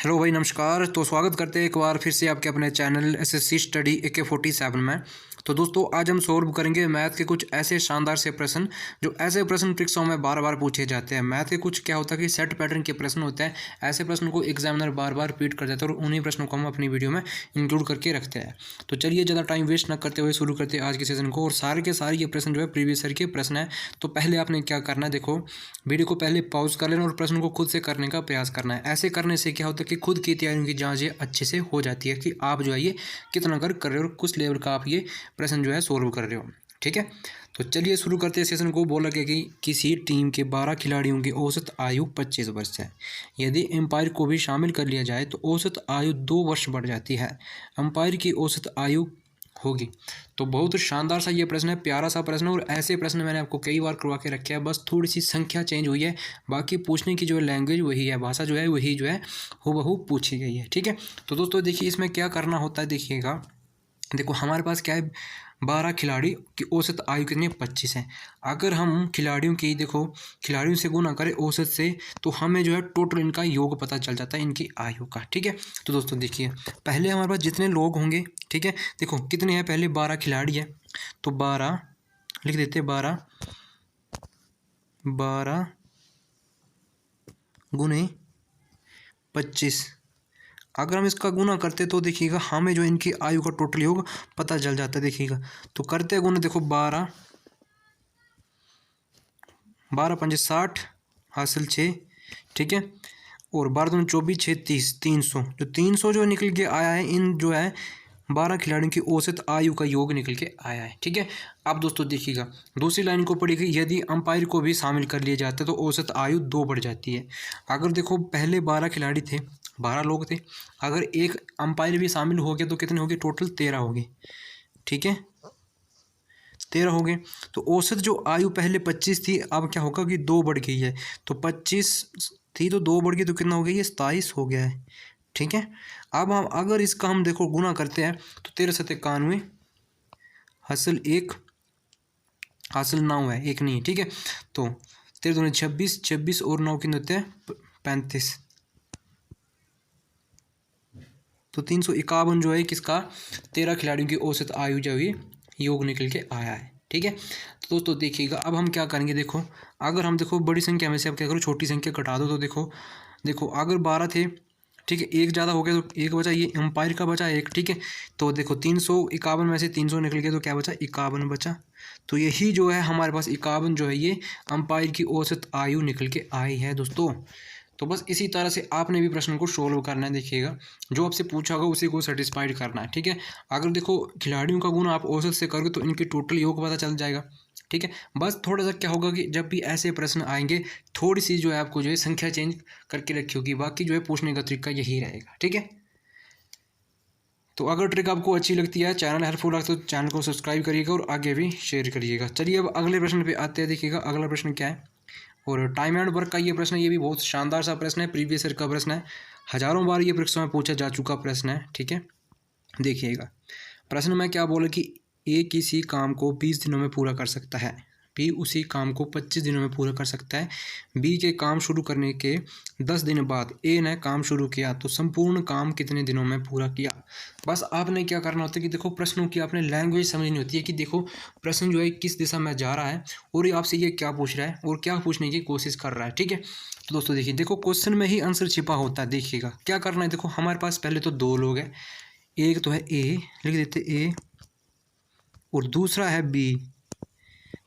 Hello भाई, नमस्कार। तो स्वागत करते हैं एक बार फिर से आपके अपने चैनल एसएससी स्टडी AK47 में। तो दोस्तों, आज हम सॉल्व करेंगे मैथ के कुछ ऐसे शानदार से प्रश्न जो ऐसे प्रश्न परीक्षाओं में बार बार पूछे जाते हैं। मैथ के कुछ क्या होता है कि सेट पैटर्न के प्रश्न होते हैं, ऐसे प्रश्न को एग्जामिनर बार बार रिपीट कर देता है और उन्हीं प्रश्नों को हम अपनी वीडियो में इंक्लूड करके रखते हैं। तो चलिए ज़्यादा टाइम वेस्ट न करते हुए शुरू करते हैं आज के सेशन को। और सारे के सारे ये प्रश्न जो है प्रीवियस ईयर के प्रश्न है। तो पहले आपने क्या करना है, देखो वीडियो को पहले पॉज कर लेना और प्रश्न को खुद से करने का प्रयास करना है। ऐसे करने से क्या होता है कि खुद की तैयारियों की जांच ये अच्छे से हो जाती है कि आप जो है ये कितना कर रहे हो और कुछ लेवल का आप ये प्रश्न जो है सोल्व कर रहे हो। ठीक है, तो चलिए शुरू करते हैं सेशन को। बोला गया कि किसी टीम के 12 खिलाड़ियों की औसत आयु 25 वर्ष है। यदि एम्पायर को भी शामिल कर लिया जाए तो औसत आयु 2 वर्ष बढ़ जाती है। एम्पायर की औसत आयु होगी। तो बहुत शानदार सा ये प्रश्न है, प्यारा सा प्रश्न है। और ऐसे प्रश्न मैंने आपको कई बार करवा के रखे हैं, बस थोड़ी सी संख्या चेंज हुई है, बाकी पूछने की जो है लैंग्वेज वही है, भाषा जो है वही जो है हूबहू पूछी गई है। ठीक है, तो दोस्तों देखिए इसमें क्या करना होता है। देखिएगा, देखो हमारे पास क्या है, 12 खिलाड़ी की औसत आयु कितनी है, 25 है। अगर हम खिलाड़ियों की देखो खिलाड़ियों से गुना करें औसत से, तो हमें जो है टोटल इनका योग पता चल जाता है इनकी आयु का। ठीक है, तो दोस्तों देखिए पहले हमारे पास जितने लोग होंगे, ठीक है, देखो कितने हैं, पहले 12 खिलाड़ी है तो 12 लिख देते हैं। 12 गुने 25, अगर हम इसका गुना करते तो देखिएगा हमें जो इनकी आयु का टोटल योग पता चल जाता है। देखिएगा तो करते हैं गुना, देखो 12 पंजे 60 हासिल 6, ठीक है, और 12 दूनी 24 6 30, 300। जो 300 जो निकल के आया है, इन जो है 12 खिलाड़ियों की औसत आयु का योग निकल के आया है। ठीक है, अब दोस्तों देखिएगा दूसरी लाइन को पढ़िएगा, यदि अंपायर को भी शामिल कर लिया जाता है तो औसत आयु 2 बढ़ जाती है। अगर देखो पहले 12 खिलाड़ी थे, 12 लोग थे, अगर एक अंपायर भी शामिल हो गया तो कितने हो गए, टोटल 13 हो गए। ठीक है, 13 हो गए। तो औसत जो आयु पहले 25 थी, अब क्या होगा कि 2 बढ़ गई है। तो 25 थी तो 2 बढ़ गई तो कितना हो गया, ये 27 हो गया है। ठीक है, अब हम अगर इसका हम देखो गुना करते हैं तो 13 7 91 हासिल 1 हासिल 9 है, 1 नहीं है। ठीक है, तो 13 दूनी 26, 26 और 9 कितने होते हैं, 35। तो 351 जो है किसका, 13 खिलाड़ियों की औसत आयु जो है योग निकल के आया है। ठीक है, तो दोस्तों देखिएगा अब हम क्या करेंगे, देखो अगर हम देखो बड़ी संख्या में से अब क्या करो, छोटी संख्या घटा दो। तो देखो अगर 12 थे, ठीक है, एक ज़्यादा हो गया तो एक बचा, ये एम्पायर का बचा एक। ठीक है, तो देखो 351 में से 300 निकल गया तो क्या बचा, 51 बचा। तो यही जो है हमारे पास 51 जो है ये एम्पायर की औसत आयु निकल के आई है दोस्तों। तो बस इसी तरह से आपने भी प्रश्न को सोल्व करना है। देखिएगा जो आपसे पूछा होगा उसी को सेटिस्फाइड करना है। ठीक है, अगर देखो खिलाड़ियों का गुना आप औसत से करोगे तो इनकी टोटल योग पता चल जाएगा। ठीक है, बस थोड़ा सा क्या होगा कि जब भी ऐसे प्रश्न आएंगे थोड़ी सी जो है आपको जो है संख्या चेंज करके रखी होगी, बाकी जो है पूछने का तरीका यही रहेगा। ठीक है, तो अगर ट्रिक आपको अच्छी लगती है, चैनल हेल्पफुल लगता है तो चैनल को सब्सक्राइब करिएगा और आगे भी शेयर करिएगा। चलिए अब अगले प्रश्न पे आते हैं। देखिएगा अगला प्रश्न क्या है, और टाइम एंड वर्क का ये प्रश्न है, ये भी बहुत शानदार सा प्रश्न है, प्रीवियस ईयर का प्रश्न है, हजारों बार ये परीक्षा में पूछा जा चुका प्रश्न है। ठीक है, देखिएगा प्रश्न में क्या बोला कि ए किसी काम को 20 दिनों में पूरा कर सकता है, बी उसी काम को 25 दिनों में पूरा कर सकता है। बी के काम शुरू करने के 10 दिन बाद ए ने काम शुरू किया तो संपूर्ण काम कितने दिनों में पूरा किया। बस आपने क्या करना होता है कि देखो प्रश्नों की आपने लैंग्वेज समझनी होती है कि देखो प्रश्न जो है किस दिशा में जा रहा है और ये आपसे ये क्या पूछ रहा है और क्या पूछने की कोशिश कर रहा है। ठीक है, तो दोस्तों देखिए देखो क्वेश्चन में ही आंसर छिपा होता है। देखिएगा क्या करना है, देखो हमारे पास पहले तो 2 लोग हैं, एक तो है ए, लिख देते ए, और दूसरा है बी।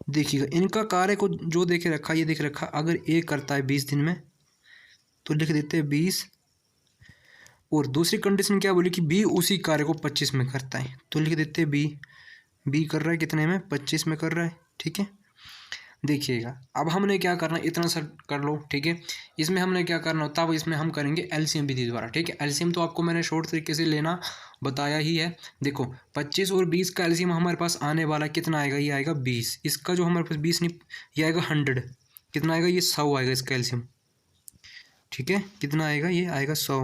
देखिएगा इनका कार्य को जो देखे रखा, ये देख रखा, अगर ए करता है 20 दिन में तो लिख देते हैं 20, और दूसरी कंडीशन क्या बोली कि बी उसी कार्य को 25 में करता है तो लिख देते हैं बी कर रहा है कितने में, 25 में कर रहा है। ठीक है, देखिएगा अब हमने क्या करना है, इतना सा कर लो। ठीक है, इसमें हमने क्या करना होता है, अब इसमें हम करेंगे एलसीएम विधि द्वारा। ठीक है, एलसीएम तो आपको मैंने शॉर्ट तरीके से लेना बताया ही है। देखो 25 और 20 का एलसीएम हमारे पास आने वाला कितना आएगा, ये आएगा 20। इसका जो हमारे पास 20 नहीं, ये आएगा 100, कितना आएगा, ये 100 आएगा इसका एलसीएम। ठीक है, कितना आएगा, ये आएगा 100।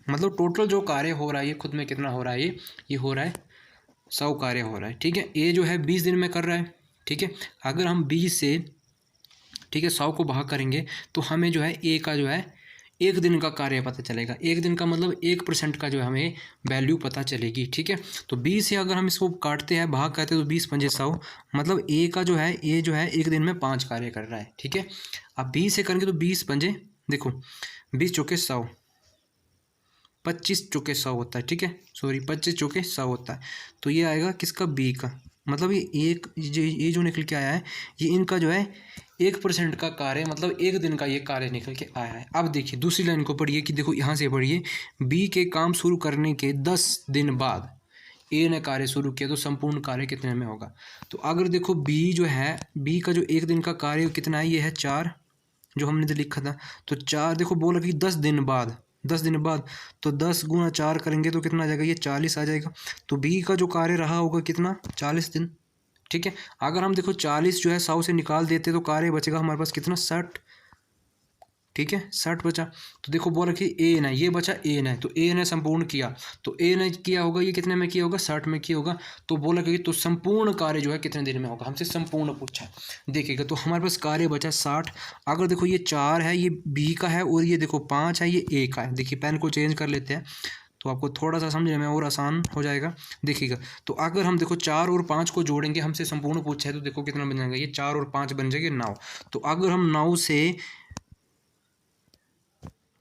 मतलब टोटल जो कार्य हो रहा है ये खुद में कितना हो रहा है, ये हो रहा है 100 कार्य हो रहा है। ठीक है, ए जो है 20 दिन में कर रहा है। ठीक है, अगर हम 20 से, ठीक है, 100 को भाग करेंगे तो हमें जो है ए का जो है एक दिन का कार्य पता चलेगा। एक दिन का मतलब 1% का जो है हमें वैल्यू पता चलेगी, ठीक है। तो 20 से अगर हम इसको काटते हैं, भाग करते हैं, तो 20 पंजे 100, मतलब ए का जो है, ए जो है एक दिन में 5 कार्य कर रहा है, ठीक है। अब 20 से करेंगे तो 20 पंजे, देखो 20 चौके 100, 25 चौके 100 होता है, ठीक है, सॉरी 25 चौके 100 होता है। तो ये आएगा किसका, बी का, मतलब ये जो निकल के आया है, ये इनका जो है 1% का कार्य, मतलब एक दिन का ये कार्य निकल के आया है। अब देखिए दूसरी लाइन को पढ़िए कि देखो यहाँ से पढ़िए, बी के काम शुरू करने के 10 दिन बाद ए ने कार्य शुरू किया तो संपूर्ण कार्य कितने में होगा। तो अगर देखो बी जो है, बी का जो एक दिन का कार्य कितना है, ये है 4, जो हमने तो लिखा था। तो 4 देखो बोला कि 10 दिन बाद, 10 दिन बाद, तो 10 गुना 4 करेंगे तो कितना आ जाएगा, ये 40 आ जाएगा। तो बी का जो कार्य रहा होगा कितना, 40 दिन, ठीक है। अगर हम देखो 40 जो है 100 से निकाल देते तो कार्य बचेगा हमारे पास कितना, 60, ठीक है, 60 बचा। तो देखो बोला कि ए एन है, ये बचा ए एन है, तो ए ने संपूर्ण किया, तो ए ने किया होगा, ये कितने में किया होगा, 60 में किया होगा। तो बोला कि तो संपूर्ण कार्य जो है कितने दिन में होगा, हमसे संपूर्ण पूछा है। देखिएगा तो हमारे पास कार्य बचा 60। अगर देखो ये 4 है, ये बी का है, और ये देखो 5 है, ये ए का है। देखिए पेन को चेंज कर लेते हैं तो आपको थोड़ा सा समझने में और आसान हो जाएगा। देखिएगा तो अगर हम देखो 4 और 5 को जोड़ेंगे, हमसे संपूर्ण पूछा है, तो देखो कितना बन जाएगा, ये 4 और 5 बन जाएंगे 9। तो अगर हम 9 से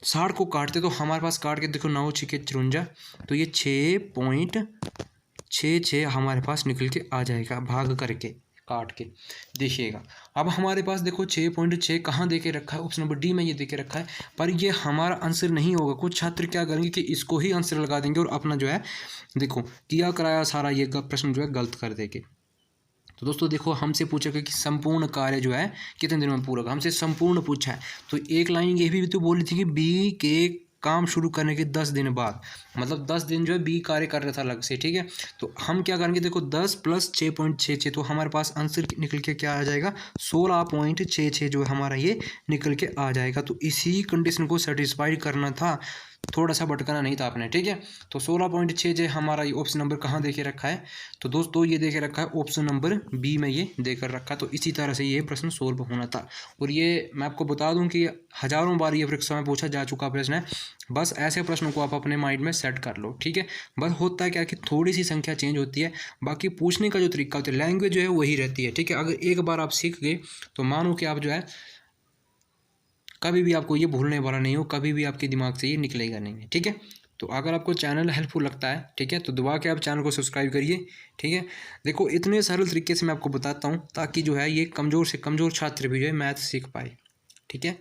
60 को काटते तो हमारे पास काट के देखो 9 छिके 54, तो ये 6.66 हमारे पास निकल के आ जाएगा, भाग करके काट के। देखिएगा अब हमारे पास देखो 6.6 कहाँ दे के रखा है, ऑप्शन नंबर डी में ये दे के रखा है, पर ये हमारा आंसर नहीं होगा। कुछ छात्र क्या करेंगे कि इसको ही आंसर लगा देंगे और अपना जो है देखो किया कराया सारा ये प्रश्न जो है गलत कर देंगे। तो दोस्तों देखो हमसे पूछेगा कि संपूर्ण कार्य जो है कितने दिन में पूरा होगा, हमसे संपूर्ण पूछा है। तो एक लाइन ये भी तो बोली थी कि बी के काम शुरू करने के 10 दिन बाद, मतलब 10 दिन जो है बी कार्य कर रहा था अलग से, ठीक है। तो हम क्या करेंगे, देखो 10 + 6.66, तो हमारे पास आंसर निकल के क्या आ जाएगा, 16.66 जो है हमारा ये निकल के आ जाएगा। तो इसी कंडीशन को सेटिस्फाइड करना था, थोड़ा सा भटकाना नहीं था आपने, ठीक है। तो 16.66 हमारा ये ऑप्शन नंबर कहाँ देके रखा है, तो दोस्तों ये देके रखा है ऑप्शन नंबर बी में, ये देकर रखा। तो इसी तरह से ये प्रश्न सोल्व होना था। और ये मैं आपको बता दूं कि हज़ारों बार ये परीक्षा में पूछा जा चुका प्रश्न है। बस ऐसे प्रश्नों को आप अपने माइंड में सेट कर लो, ठीक है। बस होता है क्या कि थोड़ी सी संख्या चेंज होती है, बाकी पूछने का जो तरीका होता है, लैंग्वेज जो है वही रहती है, ठीक है। अगर एक बार आप सीख गए तो मानो कि आप जो है कभी भी आपको ये भूलने वाला नहीं हो, कभी भी आपके दिमाग से ये निकलेगा नहीं है, ठीक है। तो अगर आपको चैनल हेल्पफुल लगता है, ठीक है, तो दबा के आप चैनल को सब्सक्राइब करिए, ठीक है। देखो इतने सरल तरीके से मैं आपको बताता हूँ ताकि जो है ये कमज़ोर से कमज़ोर छात्र भी जो है मैथ सीख पाए, ठीक है।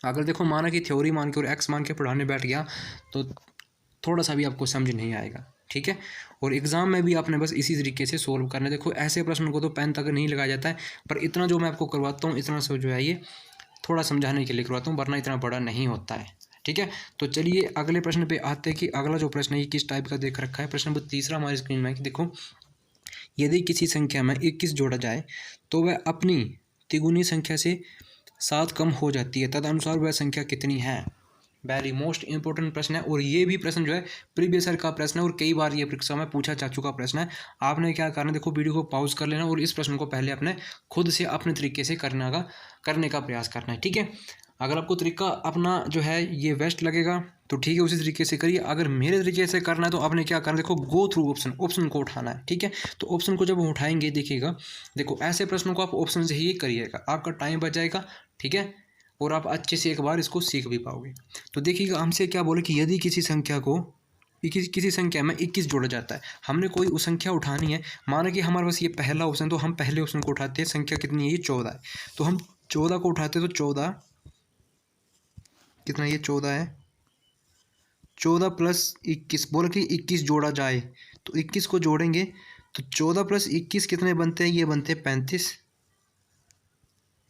अगर देखो माना कि थ्योरी मान के और एक्स मान के पढ़ाने बैठ गया तो थोड़ा सा भी आपको समझ नहीं आएगा, ठीक है। और एग्ज़ाम में भी आपने बस इसी तरीके से सोल्व करना है। देखो ऐसे प्रश्न को तो पेन तक नहीं लगाया जाता है, पर इतना जो मैं आपको करवाता हूँ इतना सब जो है ये थोड़ा समझाने के लिए करवाता हूँ, वरना इतना बड़ा नहीं होता है, ठीक है। तो चलिए अगले प्रश्न पे आते हैं कि अगला जो प्रश्न है ये किस टाइप का देख रखा है। प्रश्न नंबर 3 हमारी स्क्रीन में कि देखो यदि किसी संख्या में 21 जोड़ा जाए तो वह अपनी तिगुनी संख्या से 7 कम हो जाती है, तदनुसार वह संख्या कितनी है। वेरी मोस्ट इंपॉर्टेंट प्रश्न है, और ये भी प्रश्न जो है प्रीवियस ईयर का प्रश्न है और कई बार ये परीक्षा में पूछा जा चुका प्रश्न है। आपने क्या करना, देखो वीडियो को पॉज कर लेना और इस प्रश्न को पहले अपने खुद से अपने तरीके से करने का प्रयास करना है, ठीक है। अगर आपको तरीका अपना जो है ये बेस्ट लगेगा तो ठीक है, उसी तरीके से करिए। अगर मेरे तरीके से करना है तो आपने क्या करना, देखो गो थ्रू ऑप्शन को उठाना है, ठीक है। तो ऑप्शन को जब उठाएंगे देखिएगा, देखो ऐसे प्रश्नों को आप ऑप्शन से ही करिएगा, आपका टाइम बच जाएगा, ठीक है, और आप अच्छे से एक बार इसको सीख भी पाओगे। तो देखिएगा हमसे क्या बोले कि यदि किसी संख्या को किसी संख्या में 21 जोड़ा जाता है, हमने कोई उस संख्या उठानी है। माना कि हमारे पास ये पहला ऑप्शन, तो हम पहले ऑप्शन को उठाते हैं, संख्या कितनी है, ये 14 है, तो हम 14 को उठाते हैं। तो 14 कितना, ये 14 है, 14 + 21 बोला कि 21 जोड़ा जाए, तो 21 को जोड़ेंगे तो 14 + 21 कितने बनते हैं, ये बनते हैं 35,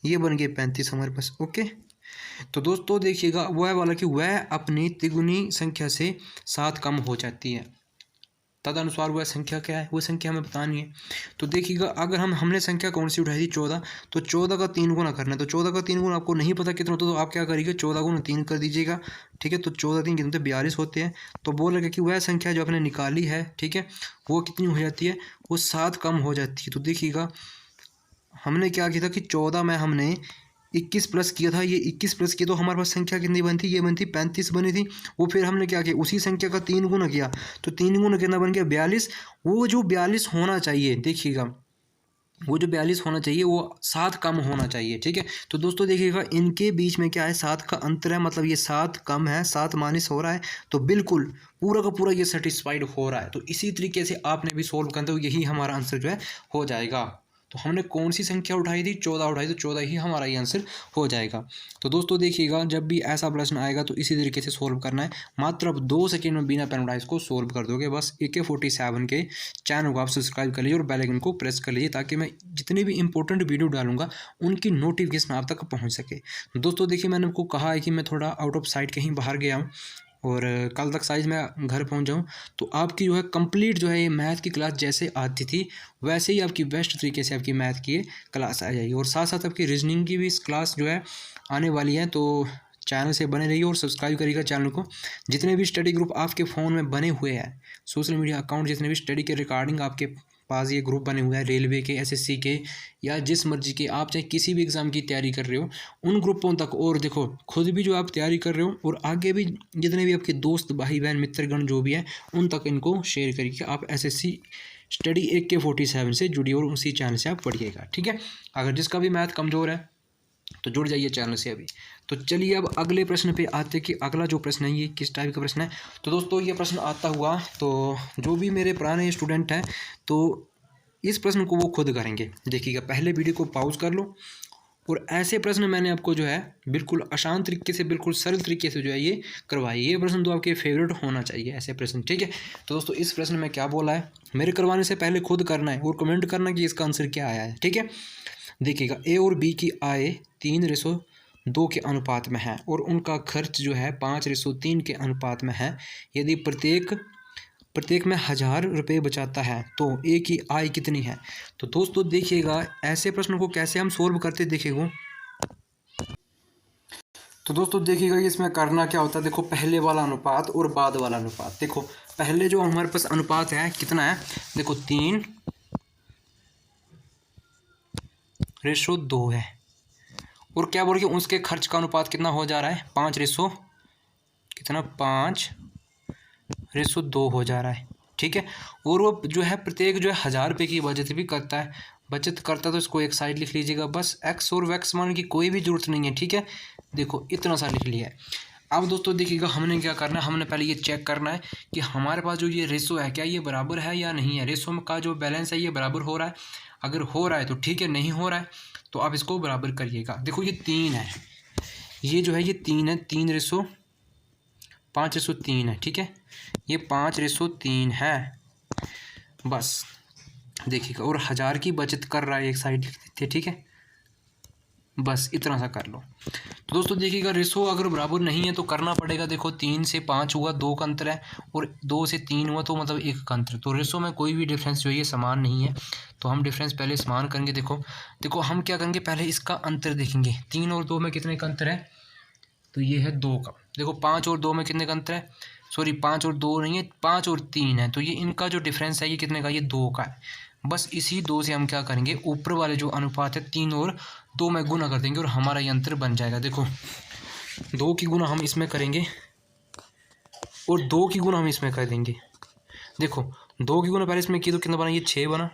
ये बन गए 35 हमारे पास, ओके। तो दोस्तों देखिएगा वह वाला कि वह अपनी तिगुनी संख्या से 7 कम हो जाती है, तदनुसार वह संख्या क्या है, वो संख्या हमें बतानी है। तो देखिएगा अगर हमने संख्या कौन सी उठाई थी, 14, तो 14 का 3 गुना करना है। तो 14 का 3 गुना आपको नहीं पता कितना होता, तो आप क्या करिएगा, 14 गुना 3 कर दीजिएगा, ठीक है। तो 14 3 कितने, 42 होते हैं। तो बोल रहे कि वह संख्या जो आपने निकाली है, ठीक है, वो कितनी हो जाती है, वो 7 कम हो जाती है। तो देखिएगा हमने क्या किया था कि 14 में हमने 21 प्लस किया था, ये 21 प्लस किया तो हमारे पास संख्या कितनी बनी थी, ये बनी थी 35 बनी थी। वो फिर हमने क्या किया, उसी संख्या का 3 गुना किया, तो 3 गुना कितना बन गया 42। वो जो 42 होना चाहिए, देखिएगा वो जो 42 होना चाहिए वो 7 कम होना चाहिए, ठीक है। तो दोस्तों देखिएगा इनके बीच में क्या है, 7 का अंतर है, मतलब ये 7 कम है, 7 माइनस हो रहा है, तो बिल्कुल पूरा का पूरा ये सेटिस्फाइड हो रहा है। तो इसी तरीके से आपने भी सोल्व करते हो, यही हमारा आंसर जो है हो जाएगा। तो हमने कौन सी संख्या उठाई थी, 14 उठाई, तो 14 ही हमारा ये आंसर हो जाएगा। तो दोस्तों देखिएगा जब भी ऐसा प्रश्न आएगा तो इसी तरीके से सोल्व करना है, मात्र अब 2 सेकेंड में बिना पेन उठाए इसको सोल्व कर दोगे। बस AK47 के चैनल को आप सब्सक्राइब कर लीजिए और बेल आइकन को प्रेस कर लीजिए, ताकि मैं जितने भी इंपॉर्टेंट वीडियो डालूंगा उनकी नोटिफिकेशन आप तक पहुँच सके। दोस्तों देखिए मैंने आपको कहा है कि मैं थोड़ा आउट ऑफ साइट कहीं बाहर गया हूँ, और कल तक साइज मैं घर पहुंच जाऊं, तो आपकी जो है कंप्लीट जो है ये मैथ की क्लास जैसे आती थी वैसे ही आपकी बेस्ट तरीके से आपकी मैथ की क्लास आ जाएगी। और साथ साथ आपकी रीजनिंग की भी इस क्लास जो है आने वाली है, तो चैनल से बने रहिए और सब्सक्राइब करिएगा चैनल को। जितने भी स्टडी ग्रुप आपके फ़ोन में बने हुए हैं, सोशल मीडिया अकाउंट जितने भी स्टडी के रिकॉर्डिंग आपके पास ये ग्रुप बने हुए हैं, रेलवे के, SSC के, या जिस मर्जी के, आप चाहे किसी भी एग्ज़ाम की तैयारी कर रहे हो उन ग्रुपों तक, और देखो खुद भी जो आप तैयारी कर रहे हो और आगे भी जितने भी आपके दोस्त भाई बहन मित्रगण जो भी हैं उन तक इनको शेयर करिए। आप SSC स्टडी AK47 से जुड़िए और उसी चैनल से आप पढ़िएगा, ठीक है। अगर जिसका भी मैथ कमज़ोर है तो जुड़ जाइए चैनल से अभी। तो चलिए अब अगले प्रश्न पे आते कि अगला जो प्रश्न है ये किस टाइप का प्रश्न है। तो दोस्तों ये प्रश्न आता हुआ, तो जो भी मेरे पुराने स्टूडेंट हैं तो इस प्रश्न को वो खुद करेंगे। देखिएगा पहले वीडियो को पॉज कर लो, और ऐसे प्रश्न मैंने आपको जो है बिल्कुल आसान तरीके से, बिल्कुल सरल तरीके से जो है ये करवाई। ये प्रश्न तो आपके फेवरेट होना चाहिए ऐसे प्रश्न, ठीक है। तो दोस्तों इस प्रश्न में क्या बोला है, मेरे करवाने से पहले खुद करना है और कमेंट करना कि इसका आंसर क्या आया है, ठीक है। देखिएगा A और B की आय 3:2 के अनुपात में है और उनका खर्च जो है 5:3 के अनुपात में है। यदि प्रत्येक में 1000 रुपये बचाता है तो A की आय कितनी है। तो दोस्तों देखिएगा ऐसे प्रश्नों को कैसे हम सोल्व करते देखिएगा। तो दोस्तों देखिएगा इसमें करना क्या होता है, देखो पहले वाला अनुपात और बाद वाला अनुपात। देखो पहले जो हमारे पास अनुपात है कितना है, देखो 3:2 है, और क्या बोल के उसके खर्च का अनुपात कितना हो जा रहा है, 5:2 हो जा रहा है, ठीक है। और वो जो है प्रत्येक जो है 1000 रुपये की बचत भी करता है, तो इसको एक साइड लिख लीजिएगा। बस एक्स और वैक्स मान की कोई भी जरूरत नहीं है, ठीक है। देखो इतना सा लिख लिया है। अब दोस्तों देखिएगा हमने क्या करना है, हमने पहले ये चेक करना है कि हमारे पास जो ये रेशो है क्या ये बराबर है या नहीं है। रेशो का जो बैलेंस है ये बराबर हो रहा है, अगर हो रहा है तो ठीक है, नहीं हो रहा है तो आप इसको बराबर करिएगा। देखो ये 3 है, ये जो है ये 3 है, 5:3 है, ठीक है। ये 5:3 है, बस देखिएगा। और 1000 की बचत कर रहा है, एक साइड लिख देते, ठीक है। बस इतना सा कर लो। तो दोस्तों देखिएगा रेशो अगर बराबर नहीं है तो करना पड़ेगा। देखो 3 से 5 हुआ, 2 का अंतर है, और 2 से 3 हुआ तो मतलब 1 का अंतर। तो रेशो में कोई भी डिफरेंस जो है ये समान नहीं है, तो हम डिफरेंस पहले समान करेंगे। देखो हम क्या करेंगे, पहले इसका अंतर देखेंगे। 3 और 2 में कितने का अंतर है, तो ये है 2 का। देखो 5 और 2 में कितने का अंतर है, सॉरी 5 और 2 नहीं है, 5 और 3 है, तो ये इनका जो डिफरेंस है ये कितने का, ये 2 का है। बस इसी 2 से हम क्या करेंगे, ऊपर वाले जो अनुपात है 3 और 2 में गुना कर देंगे और हमारा ये अंतर बन जाएगा। देखो 2 की गुना हम इसमें करेंगे और 2 की गुना हम इसमें कर देंगे। देखो 2 की गुना पहले इसमें की तो कितना बना, ये 6 बना,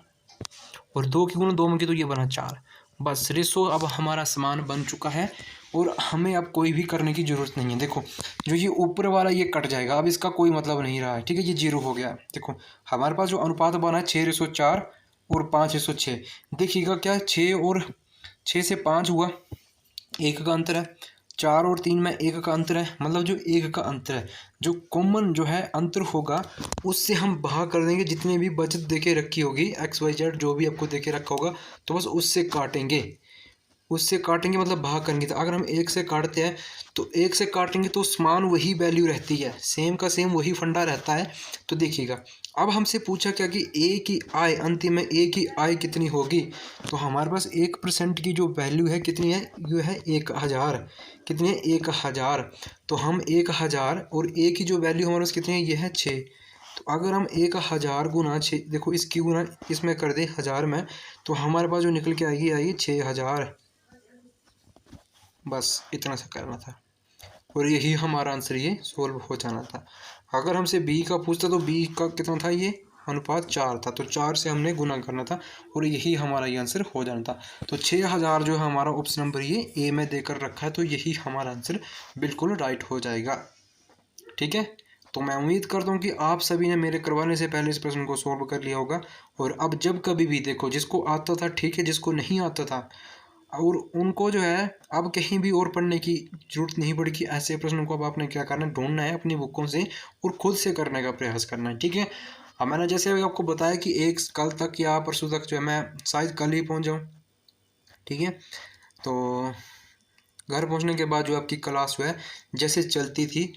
और 2 की गुना 2 में की तो ये बना 4। बस रेशो अब हमारा समान बन चुका है और हमें अब कोई भी करने की ज़रूरत नहीं है। देखो जो ये ऊपर वाला ये कट जाएगा, अब इसका कोई मतलब नहीं रहा है, ठीक है, ये 0 हो गया। देखो हमारे पास जो अनुपात बना है 6:4 और 5:6। देखिएगा क्या 6 से 5 हुआ, 1 का अंतर है, 4 और 3 में 1 का अंतर है, मतलब जो 1 का अंतर है, जो कॉमन जो है अंतर होगा उससे हम भाग कर देंगे। जितने भी बचत देके रखी होगी XYZ जो भी आपको देके रखा होगा, तो बस उससे काटेंगे मतलब भाग करेंगे। तो अगर हम 1 से काटते हैं तो 1 से काटेंगे तो समान वही वैल्यू रहती है, सेम का सेम वही फंडा रहता है। तो देखिएगा अब हमसे पूछा क्या कि A की आय, अंतिम में A की आय कितनी होगी। तो हमारे पास 1% की जो वैल्यू है कितनी है, ये है 1000। कितनी है, 1000। तो हम 1000 और A की जो वैल्यू हमारे पास कितनी है, ये है 6। तो अगर हम 1000 गुना 6, देखो इसकी गुना इसमें कर दें 1000 में, तो हमारे पास जो निकल के आएगी 6000। बस इतना सा करना था और यही हमारा आंसर ये सोल्व हो जाना था। अगर हमसे बी का पूछता तो बी का कितना था, ये अनुपात 4 था, तो 4 से हमने गुना करना था और यही हमारा ये आंसर हो जाना था। तो 6000 जो है हमारा ऑप्शन नंबर ये ए में देकर रखा है, तो यही हमारा आंसर बिल्कुल राइट हो जाएगा। ठीक है, तो मैं उम्मीद करता हूँ कि आप सभी ने मेरे करवाने से पहले इस प्रश्न को सॉल्व कर लिया होगा। और अब जब कभी भी देखो, जिसको आता था ठीक है, जिसको नहीं आता था और उनको जो है अब कहीं भी और पढ़ने की जरूरत नहीं पड़ेगी। ऐसे प्रश्नों को अब आपने क्या करना है, ढूंढना है अपनी बुकों से और खुद से करने का प्रयास करना है। ठीक है, अब मैंने जैसे अभी आपको बताया कि एक कल तक या परसों तक जो है मैं शायद कल ही पहुंच जाऊं। ठीक है, तो घर पहुंचने के बाद जो आपकी क्लास जो है जैसे चलती थी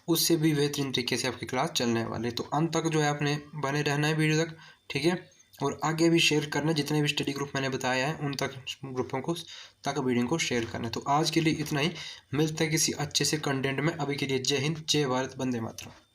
उससे भी बेहतरीन तरीके से आपकी क्लास चलने वाली। तो अंत तक जो है आपने बने रहना है वीडियो तक। ठीक है, और आगे भी शेयर करना, जितने भी स्टडी ग्रुप मैंने बताया है उन तक ग्रुपों को तक वीडियो को शेयर करना है। तो आज के लिए इतना ही, मिलते हैं किसी अच्छे से कंटेंट में। अभी के लिए जय हिंद, जय भारत, वंदे मातरम।